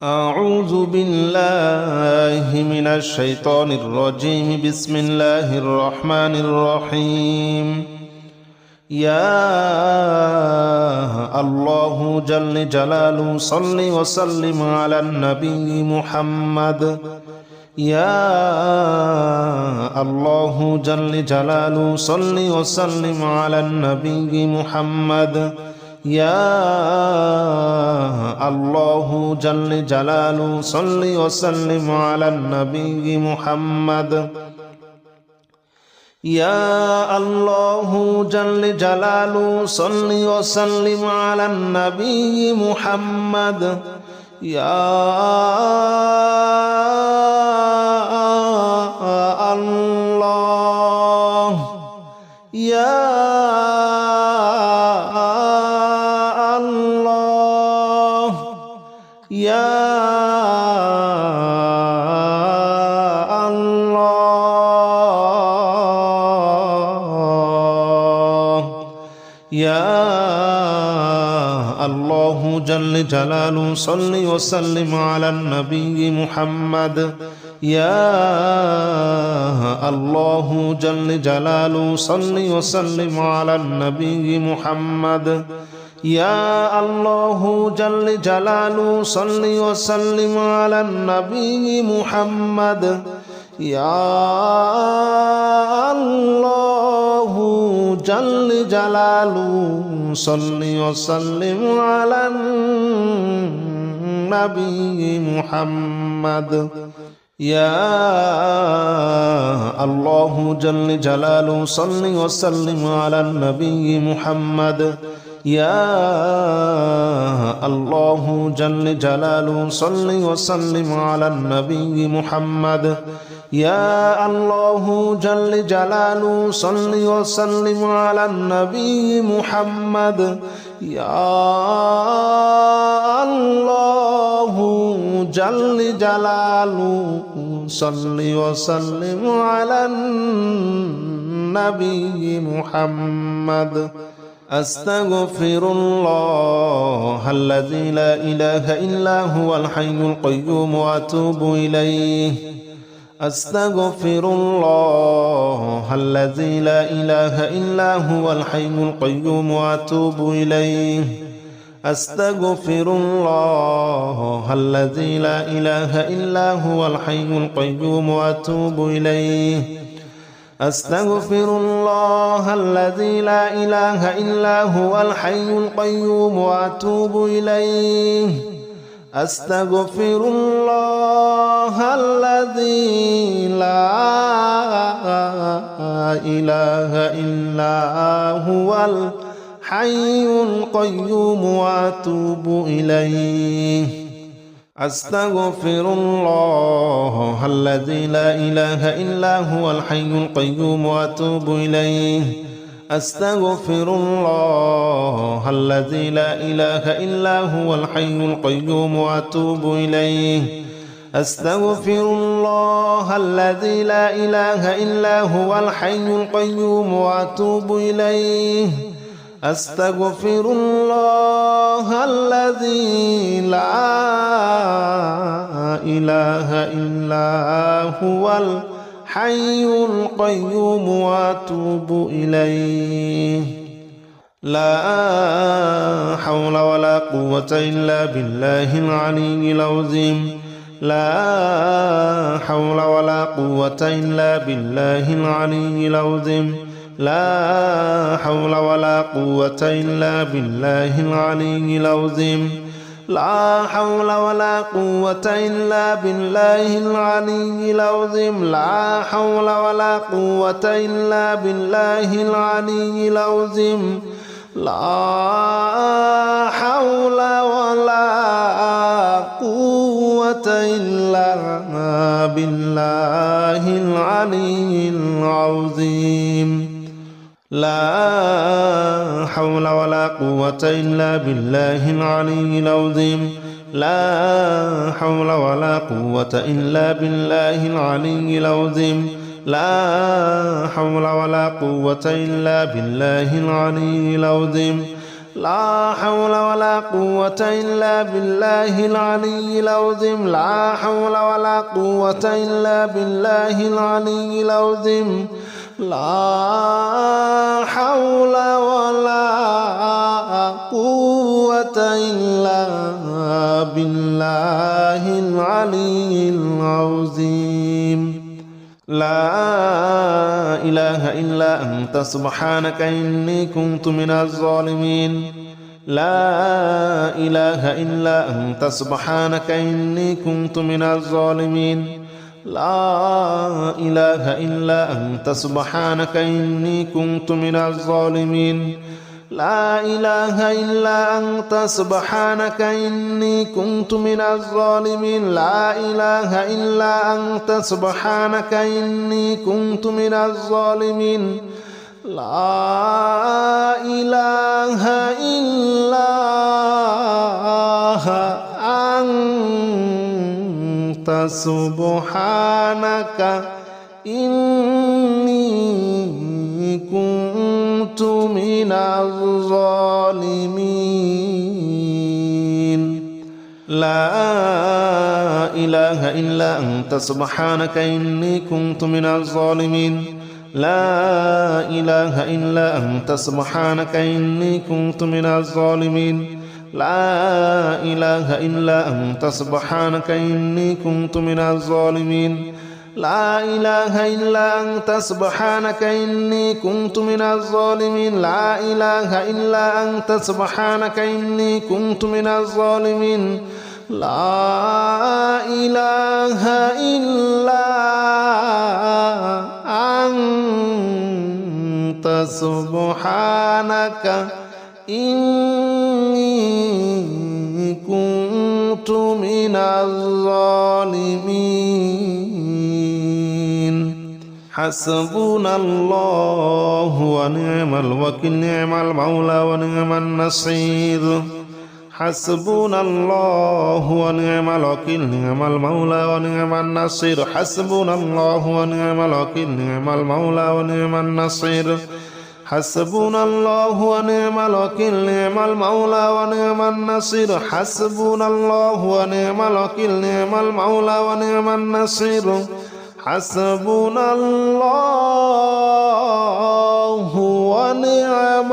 أعوذ بالله من الشيطان الرجيم. بسم الله الرحمن الرحيم. يا الله جل جلاله صل وسلم على النبي محمد. يا الله جل جلاله صل وسلم على النبي محمد. يا الله جل جلاله صل وسلم على النبي محمد. يا الله جل جلاله صل وسلم على النبي محمد. يا الله يا يا الله يا الله جل جلاله صل وسلم على النبي محمد. يا الله جل جلاله صل وسلم على النبي محمد. يا الله جل جلاله صل وسلم على النبي محمد. يا الله جل جلاله صل وسلم على النبي محمد. يا الله جل جلاله صل وسلم على النبي محمد. يا الله جل جلاله صل وسلم على النبي محمد. يا الله جل جلاله صل وسلم على النبي محمد. يا الله جل جلاله صل وسلم على النبي محمد. أستغفر الله الذي لا إله إلا هو الحي القيوم وأتوب إليه. أستغفر الله الذي لا إله إلا هو الحي القيوم وأتوب إليه. أستغفر الله الذي لا إله إلا هو الحي القيوم وأتوب إليه. أستغفر الله الذي لا إله إلا هو الحي القيوم وأتوب إليه. أستغفر الله الذي لا إله إلا هو الحي القيوم وأتوب إليه. أستغفر الله الذي لا إله إلا هو الحي القيوم وأتوب إليه. أستغفر الله الذي لا إله إلا هو الحي القيوم وأتوب إليه. أستغفر الله الذي لا إله إلا هو الحي القيوم وأتوب إليه. أستغفر الله الذي لا إله إلا هو الحي القيوم وأتوب إليه. لا حول ولا قوة إلا بالله العلي العظيم. لا حول ولا قوة إلا بالله العلي العظيم. لا حول ولا قوة إلا بالله العلي العظيم. لا حول ولا قوة إلا بالله العلي العظيم. لا حول ولا قوة إلا بالله العلي العظيم. لا حول ولا قوة إلا بالله العلي العظيم. لا حول ولا قوة إلا بالله العلي العظيم. لا حول ولا قوة إلا بالله العلي العظيم. لا حول ولا قوة إلا بالله العلي العظيم. لا حول ولا قوة إلا بالله العلي العظيم لا حول ولا قوة إلا بالله العلي العظيم لا حول ولا قوة إلا بالله العلي العظيم لا إله إلا أنت سبحانك إني كنت من الظالمين لا إله إلا أنت سبحانك إني كنت من الظالمين لا إله إلا أنت سبحانك إني كنت من الظالمين لا إله إلا أنت سبحانك إني كنت من الظالمين لا إله إلا أنت سبحانك إني كنت من الظالمين لا إله إلا أنت سبحانك إني كنت من الظالمين لا إله إلا أنت سبحانك إني كنت من الظالمين لا إله إلا أنت سبحانك إني كنت من الظالمين لا إله إلا أنت سبحانك إني كنت من الظالمين لا إله إلا أنت سبحانك إني كنت من الظالمين لا إله إلا أنت سبحانك إني كنت من الظالمين لا إله إلا أنت سبحانك إني كنت من الظالمين حسبنا الله ونعم الوكيل نعم المولى ونعم النصير حسبنا الله ونعم الوكيل نعم المولى ونعم النصير حسبنا الله ونعم الوكيل نعم المولى ونعم النصير حسبنا الله ونعم الوكيل نعم المولى ونعم النصير حسبنا الله ونعم الوكيل نعم المولى ونعم النصير حسبنا الله ونعم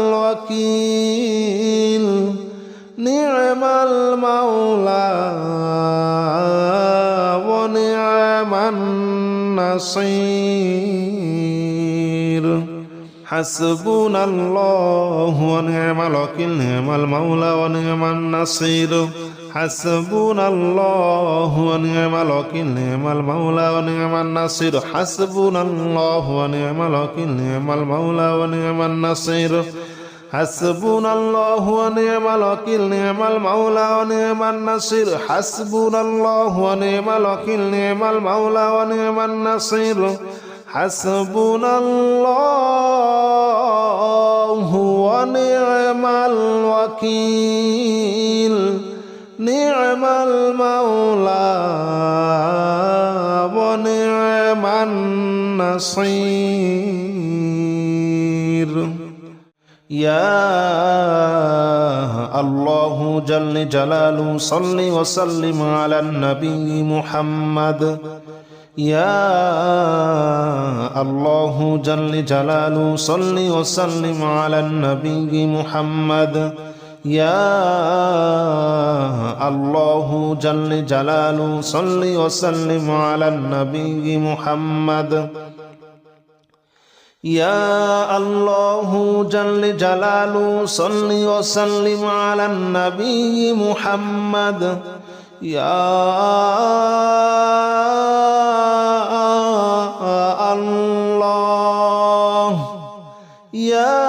الوكيل نعم المولى ونعم النصير حسبنا الله ونعم الوكيل نعم المولى ونعم النصير حسبنا الله ونعم الوكيل نعم المولى ونعم النصير حسبنا الله ونعم الوكيل نعم المولى ونعم النصير حسبنا الله ونعم الوكيل نعم المولى ونعم النصير حسبنا الله ونعم الوكيل نعم المولى ونعم النصير حسبنا الله ونعم الوكيل نعم المولى ونعم النصير يا الله جل جلاله صل وسلم على النبي محمد يا الله جل جلاله صل وسلم على النبي محمد يا الله جل جلاله صل وسلم على النبي محمد يا الله جل جلاله صل وسلم على النبي محمد يا الله يا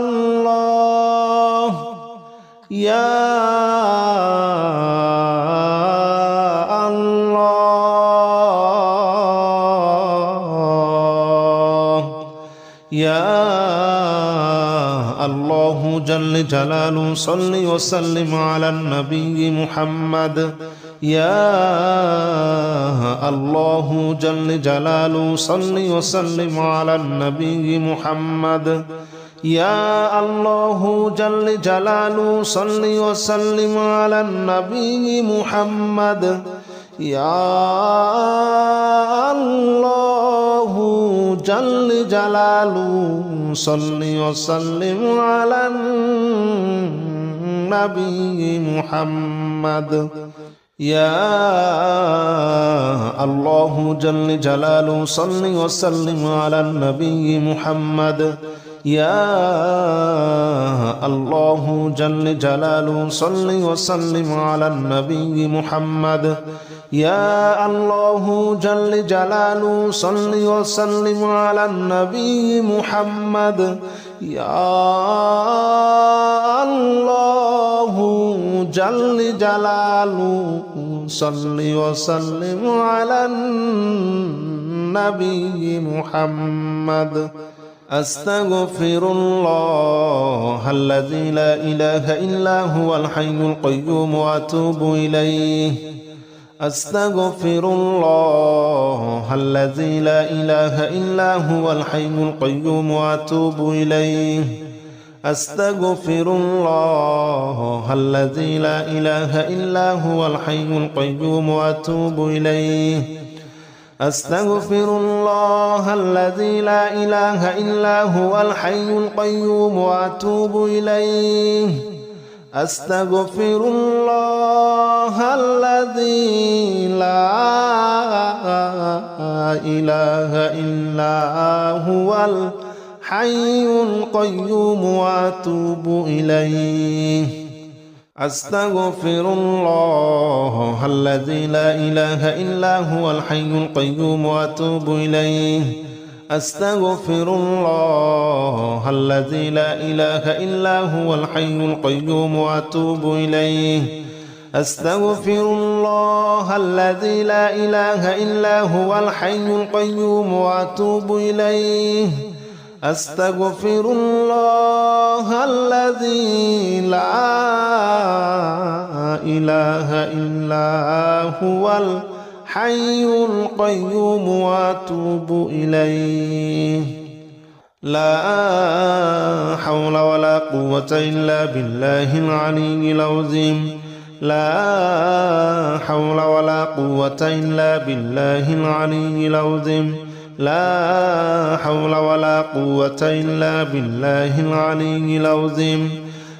الله يا يا الله جل جلاله صل وسلم على النبي محمد يا الله جل جلاله صل وسلم على النبي محمد يا الله جل جلاله صل وسلم على النبي محمد يا الله جل جلاله صل وسلم على النبي محمد يا الله جل جلاله صل وسلم على النبي محمد يا الله جل جلاله صل وسلم على النبي محمد يا الله جل جلاله صل وسلم على النبي محمد يا الله جل جلاله صل وسلم على النبي محمد أستغفر الله الذي لا إله إلا هو الحي القيوم وأتوب إليه أستغفر الله الذي لا إله إلا هو الحي القيوم وأتوب إليه أستغفر الله الذي لا إله إلا هو الحي القيوم وأتوب إليه أستغفر الله الذي لا إله إلا هو الحي القيوم وأتوب إليه أستغفر الله الذي لا إله إلا هو الحي القيوم وأتوب إليه أستغفر الله الذي لا إله إلا هو الحي القيوم وأتوب إليه أستغفر الله الذي لا إله إلا هو الحي القيوم وأتوب إليه أستغفر الله الذي لا إله إلا هو الحي القيوم وأتوب إليه أستغفر الله الذي لا إله إلا هو الحي القيوم وأتوب إليه لا حول ولا قوة إلا بالله العلي العظيم لا حول ولا قوة إلا بالله العلي العظيم لا حول ولا قوة إلا بالله العلي العظيم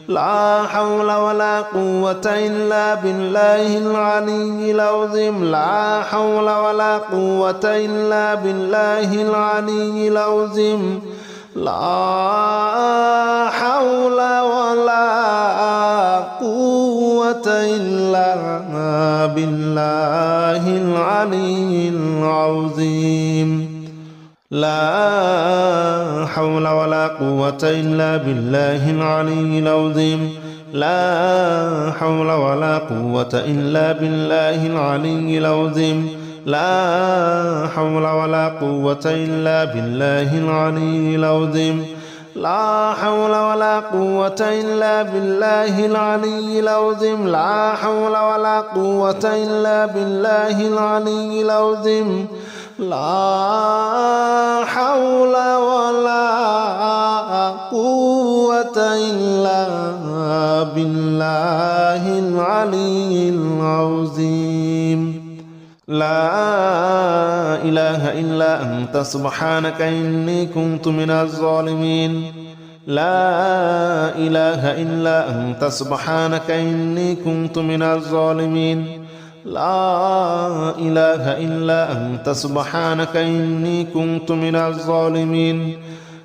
لا حول ولا قوة إلا بالله العلي العظيم لا حول ولا قوة إلا بالله العلي العظيم لا حول ولا قوة إلا بالله العلي العظيم لا حول ولا قوة إلا بالله العلي العظيم لا حول ولا قوة إلا بالله العلي العظيم لا حول ولا قوة إلا بالله العلي العظيم لا حول ولا قوة إلا بالله العلي العظيم لا حول ولا قوة إلا بالله العلي العظيم لا حول ولا قوة إلا بالله العلي العظيم لا إله إلا أنت سبحانك إني كنت من الظالمين لا إله إلا أنت سبحانك إني كنت من الظالمين لا إله إلا أنت سبحانك إني كنت من الظالمين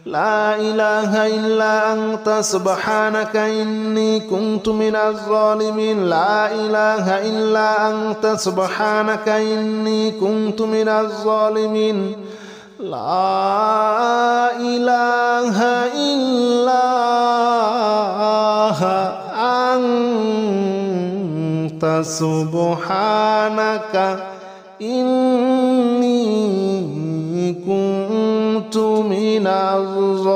لا إله إلا أنت سبحانك إني كنت من الظالمين لا إله إلا أنت سبحانك إني كنت من الظالمين لا إله إلا أنت سبحانك إني كنت من الظالمين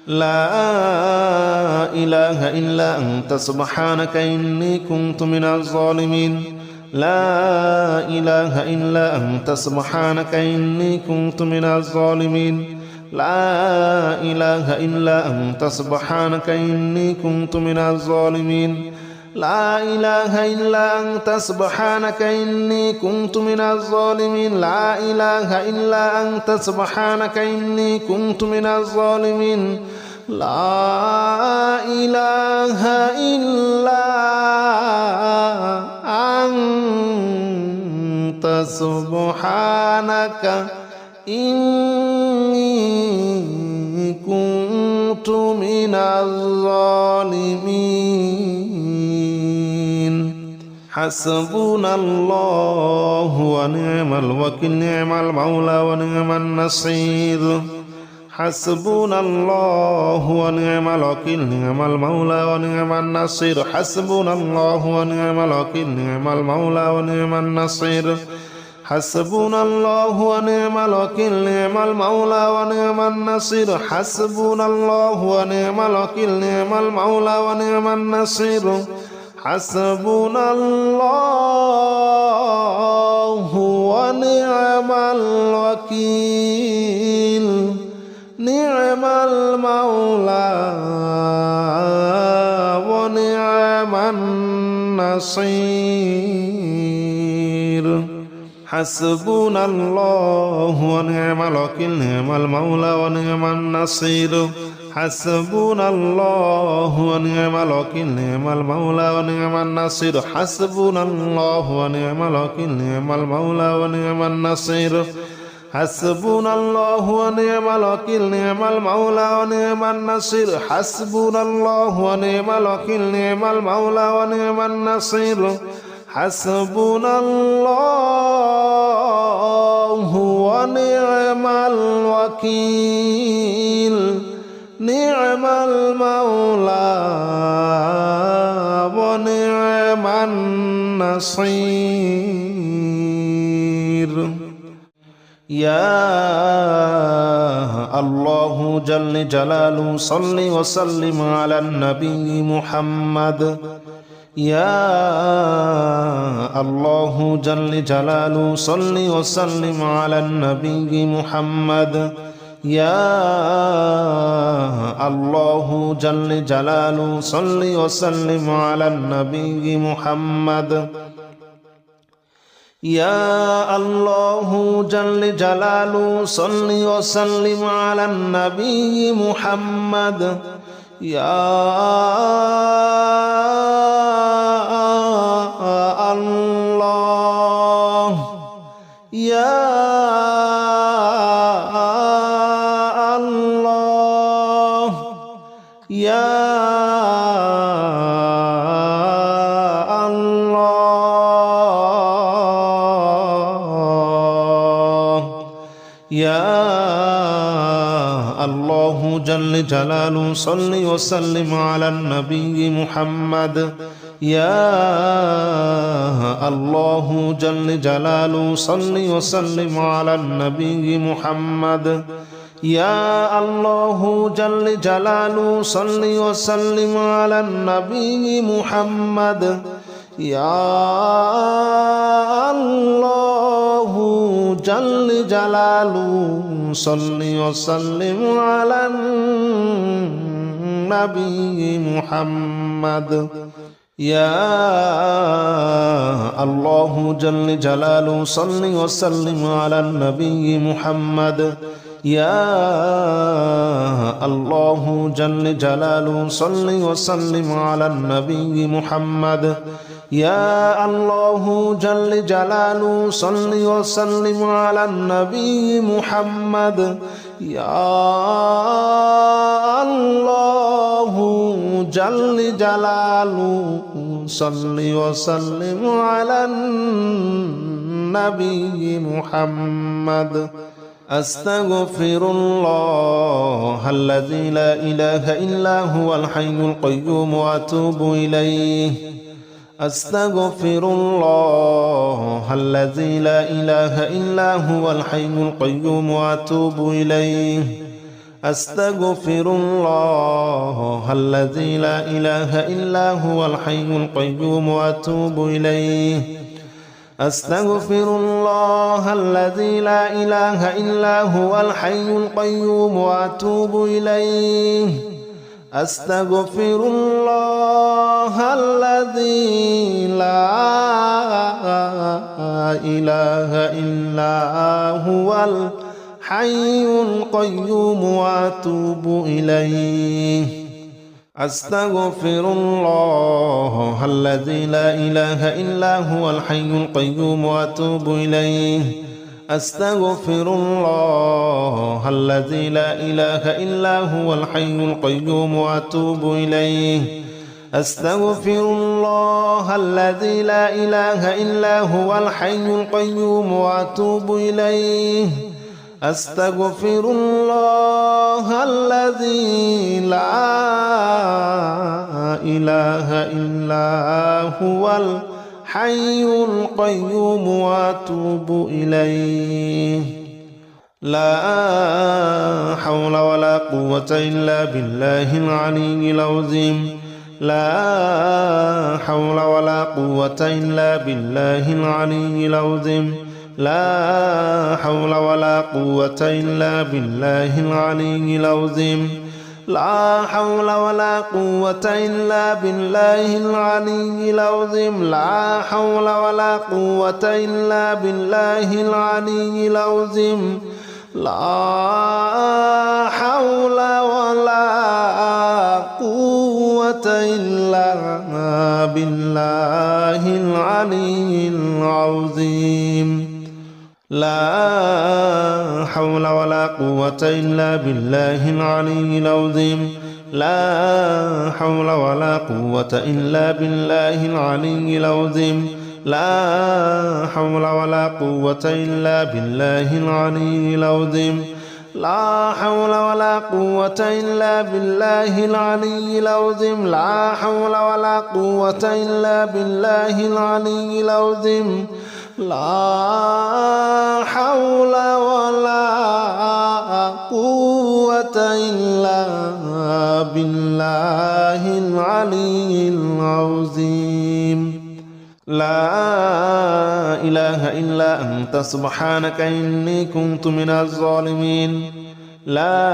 لا إله إلا أنت سبحانك إني كنت من الظالمين لا إله إلا أنت سبحانك إني كنت من الظالمين لا إله إلا أنت سبحانك إني كنت من الظالمين لا إله إلا أنت سبحانك إني كنت من الظالمين لا إله إلا أنت سبحانك إني كنت من الظالمين لا إله إلا أنت سبحانك إني كنت من الظالمين حسبنا الله ونعم الوكيل نعم المولى ونعم النصير حسبنا الله ونعم الوكيل نعم المولى ونعم النصير حسبنا الله ونعم الوكيل نعم المولى ونعم النصير حسبنا الله ونعم الوكيل نعم المولى ونعم النصير حسبنا الله ونعم الوكيل نعم المولى ونعم النصير حسبنا الله ونعم الوكيل نعم المولى ونعم النصير حسبنا الله ونعم الوكيل نعم المولى ونعم النصير حسبنا الله ونعم الوكيل نعم المولى ونعم النصير حسبنا الله ونعم الوكيل نعم المولى ونعم النصير حسبنا الله ونعم الوكيل نعم المولى ونعم النصير حسبنا الله ونعم الوكيل نعم المولى ونعم النصير حسبنا الله ونعم الوكيل نعم المولى ونعم النصير يا الله جل جلاله صل وسلم على النبي محمد يا الله جل جلاله صل وسلم على النبي محمد يا الله جل جلاله صل وسلم على النبي محمد يا الله جل جلاله صل وسلم على النبي محمد يا الله يا الله يا يا الله جل جلاله صل وسلم على النبي محمد يا الله جل جلاله صل وسلم على النبي محمد يا الله جل جلاله صل وسلم على النبي محمد يا الله جل جلاله صل وسلم على النبي محمد يا الله جل جلاله صل وسلم على النبي محمد يا الله جل جلاله صل وسلم على النبي محمد يا الله جل جلاله صل وسلم على النبي محمد يا الله جل جلاله صل وسلم على النبي محمد أستغفر الله الذي لا إله إلا هو الحي القيوم وأتوب إليه أستغفر الله الذي لا إله إلا هو الحي القيوم وأتوب إليه أستغفر الله الذي لا إله إلا هو الحي القيوم وأتوب إليه أستغفر الله الذي لا إله إلا هو الحي القيوم وأتوب إليه أستغفر الله الذي لا إله إلا هو الحي القيوم وأتوب إليه أستغفر الله الذي لا إله إلا هو الحي القيوم وأتوب إليه أستغفر الله الذي لا إله إلا هو الحي القيوم وأتوب إليه أستغفر الله الذي لا إله إلا هو الحي القيوم وأتوب إليه أستغفر الله الذي لا إله إلا هو الحي القيوم وأتوب إليه لا حول ولا قوة إلا بالله العلي العظيم لا حول ولا قوة إلا بالله العلي العظيم لا حول ولا قوة إلا بالله العلي العظيم لا حول ولا قوة إلا بالله العلي العظيم لا حول ولا قوة إلا بالله العلي العظيم لا حول ولا قوة إلا بالله العلي العظيم لا حول ولا قوة إلا بالله العلي العظيم لا حول ولا قوة إلا بالله العلي العظيم لا حول ولا قوة إلا بالله العلي العظيم لا حول ولا قوة إلا بالله العلي العظيم لا حول ولا قوة إلا بالله العلي العظيم لا حول ولا قوة إلا بالله العلي العظيم لا إله إلا أنت سبحانك إني كنت من الظالمين لا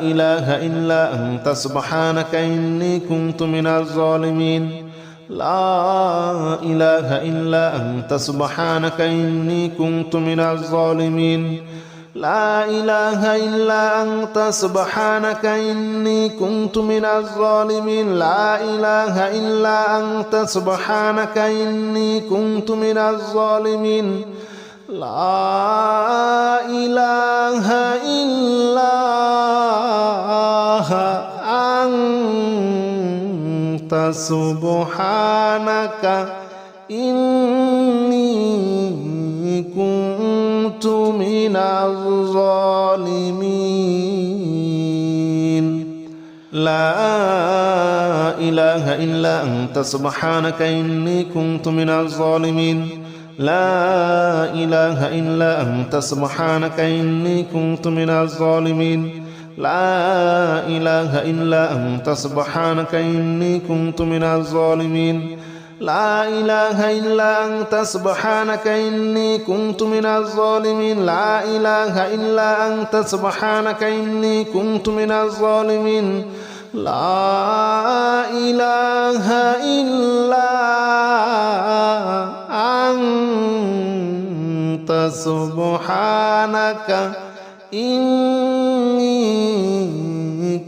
إله إلا أنت سبحانك إني كنت من الظالمين لا إله إلا أنت سبحانك إني كنت من الظالمين لا إله إلا أنت سبحانك إني كنت من الظالمين لا إله إلا أنت سبحانك إني كنت من الظالمين لا إله إلا أنت سبحانك إني كنت من الظالمين لا إله إلا أنت سبحانك إني كنت من الظالمين لا إله إلا أنت سبحانك إني كنت من الظالمين لا إله إلا أنت سبحانك إني كنت من الظالمين لا إله إلا أنت سبحانك إني كنت من الظالمين لا إله إلا أنت سبحانك إني كنت من الظالمين لا إله إلا أنت سبحانك إني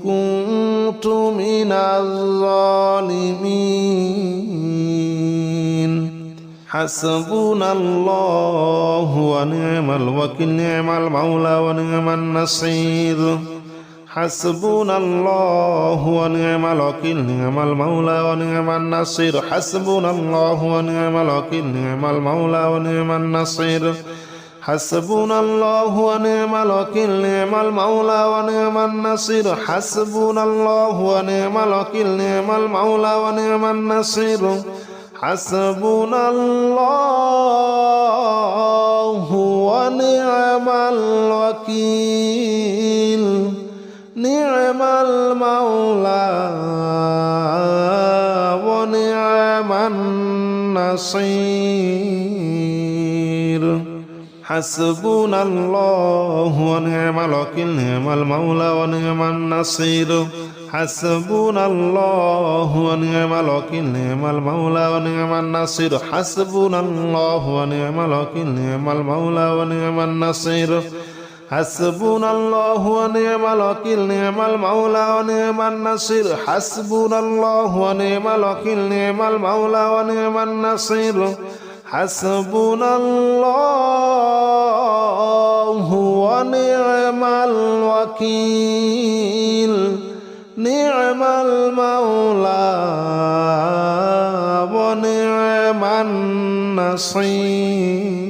كنت من الظالمين حسبنا الله ونعم الوكيل نعم المولى ونعم النصير حسبنا الله ونعم الوكيل نعم المولى ونعم النصير حسبنا الله ونعم الوكيل نعم المولى ونعم النصير حسبنا الله ونعم الوكيل نعم المولى ونعم النصير حسبنا الله ونعم الوكيل نعم المولى ونعم النصير حسبنا الله ونعم الوكيل نعم المولى ونعم النصير حسبنا الله ونعم الوكيل نعم المولى ونعم النصير حسبنا الله ونعم الوكيل نعم المولى ونعم النصير حسبنا الله ونعم الوكيل نعم المولى ونعم النصير حسبنا الله ونعم الوكيل نعم المولى ونعم النصير حسبنا الله ونعم الوكيل نعم المولى ونعم النصير حسبنا الله ونعم الوكيل نعم المولى ونعم النصير